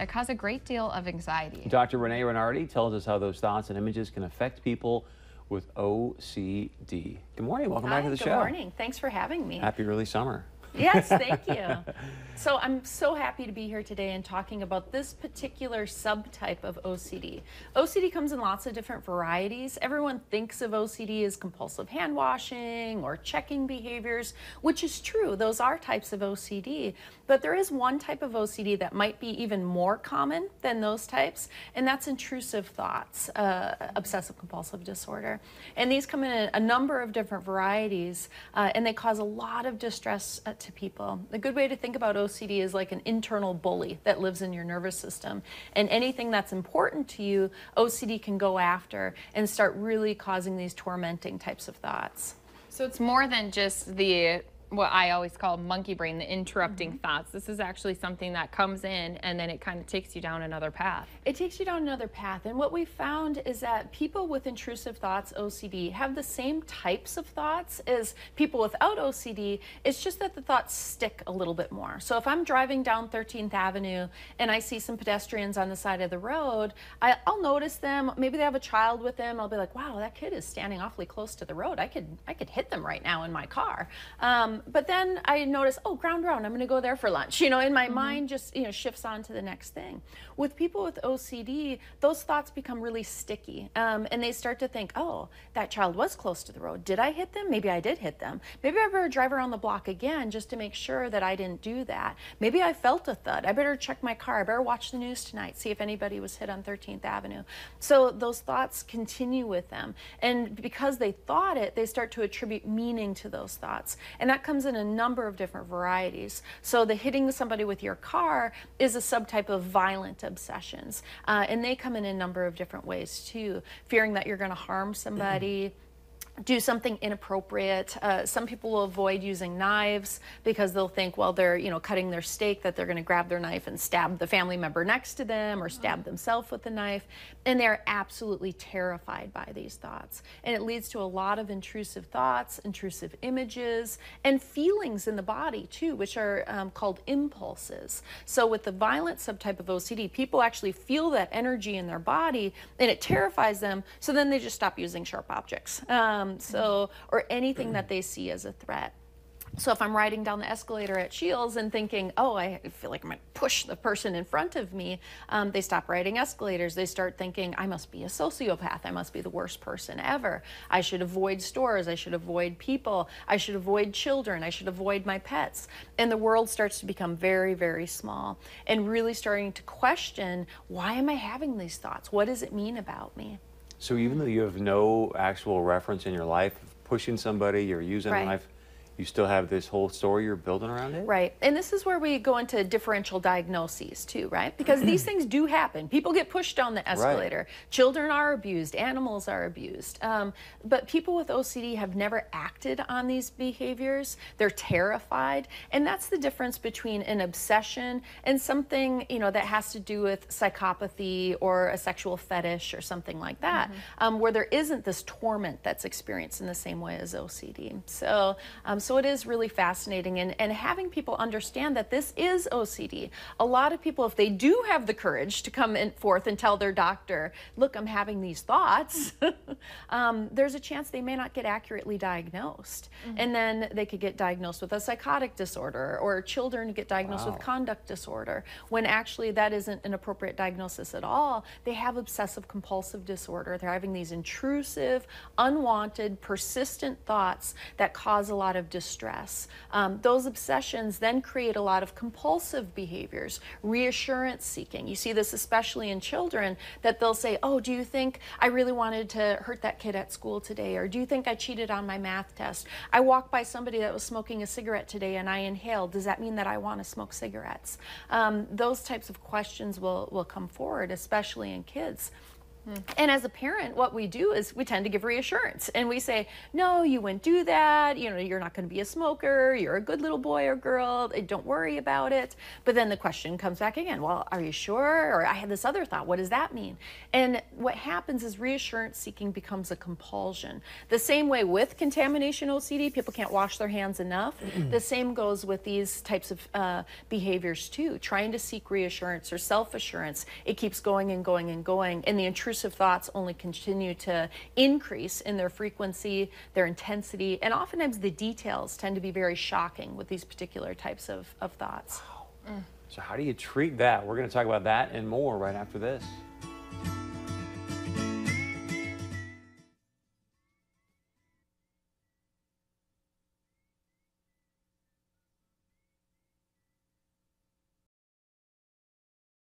that cause a great deal of anxiety. Dr. Renee Renardi tells us how those thoughts and images can affect people with OCD. Good morning. Welcome back to the show. Good morning. Thanks for having me. Happy early summer. Yes, thank you. So I'm so happy to be here today and talking about this particular subtype of OCD. OCD comes in lots of different varieties. Everyone thinks of OCD as compulsive hand washing or checking behaviors, which is true. Those are types of OCD. But there is one type of OCD that might be even more common than those types, and that's intrusive thoughts, obsessive compulsive disorder. And these come in a number of different varieties, and they cause a lot of distress to people. A good way to think about OCD is like an internal bully that lives in your nervous system, and anything that's important to you, OCD can go after and start really causing these tormenting types of thoughts. So it's more than just the what I always call monkey brain, the interrupting thoughts. This is actually something that comes in and then it kind of takes you down another path. It takes you down another path. And what we found is that people with intrusive thoughts, OCD, have the same types of thoughts as people without OCD. It's just that the thoughts stick a little bit more. So if I'm driving down 13th Avenue and I see some pedestrians on the side of the road, I'll notice them. Maybe they have a child with them. I'll be like, wow, that kid is standing awfully close to the road. I could hit them right now in my car. But then I notice, oh, ground round, I'm going to go there for lunch. And my mind just, shifts on to the next thing. With people with OCD, those thoughts become really sticky. And they start to think, oh, that child was close to the road. Did I hit them? Maybe I did hit them. Maybe I better drive around the block again just to make sure that I didn't do that. Maybe I felt a thud. I better check my car. I better watch the news tonight, see if anybody was hit on 13th Avenue. So those thoughts continue with them. And because they thought it, they start to attribute meaning to those thoughts. And that comes in a number of different varieties. So the hitting somebody with your car is a subtype of violent obsessions. And they come in a number of different ways too. Fearing that you're going to harm somebody, do something inappropriate. Some people will avoid using knives because they'll think, well, they're cutting their steak, that they're going to grab their knife and stab the family member next to them or stab themselves with the knife. And they're absolutely terrified by these thoughts. And it leads to a lot of intrusive thoughts, intrusive images, and feelings in the body too, which are called impulses. So with the violent subtype of OCD, people actually feel that energy in their body and it terrifies them. So then they just stop using sharp objects. Or anything that they see as a threat. So if I'm riding down the escalator at Shields and thinking, oh, I feel like I'm going to push the person in front of me, they stop riding escalators. They start thinking, I must be a sociopath. I must be the worst person ever. I should avoid stores. I should avoid people. I should avoid children. I should avoid my pets. And the world starts to become very, very small and really starting to question, why am I having these thoughts? What does it mean about me? So even though you have no actual reference in your life of pushing somebody or using a knife, you still have this whole story you're building around it? Right. And this is where we go into differential diagnoses too, right? Because these things do happen. People get pushed down the escalator. Right. Children are abused. Animals are abused. But people with OCD have never acted on these behaviors. They're terrified. And that's the difference between an obsession and something, that has to do with psychopathy or a sexual fetish or something like that, where there isn't this torment that's experienced in the same way as OCD. So it is really fascinating, and having people understand that this is OCD. A lot of people, if they do have the courage to come forth and tell their doctor, look, I'm having these thoughts, there's a chance they may not get accurately diagnosed. And then they could get diagnosed with a psychotic disorder, or children get diagnosed with conduct disorder, when actually that isn't an appropriate diagnosis at all. They have obsessive compulsive disorder. They're having these intrusive, unwanted, persistent thoughts that cause a lot of distress. Those obsessions then create a lot of compulsive behaviors, reassurance seeking. You see this especially in children, that they'll say, oh, do you think I really wanted to hurt that kid at school today? Or do you think I cheated on my math test? I walked by somebody that was smoking a cigarette today and I inhaled. Does that mean that I want to smoke cigarettes? Those types of questions will come forward, especially in kids. And as a parent, what we do is we tend to give reassurance, and we say, no, you wouldn't do that. You know, you're not going to be a smoker. You're a good little boy or girl. Don't worry about it. But then the question comes back again. Well, are you sure? Or I had this other thought. What does that mean? And what happens is reassurance seeking becomes a compulsion. The same way with contamination OCD, people can't wash their hands enough. The same goes with these types of behaviors too. Trying to seek reassurance or self-assurance, it keeps going and going and going, and the intrusive thoughts only continue to increase in their frequency, their intensity, and oftentimes the details tend to be very shocking with these particular types of thoughts. Wow. So how do you treat that? We're going to talk about that and more right after this.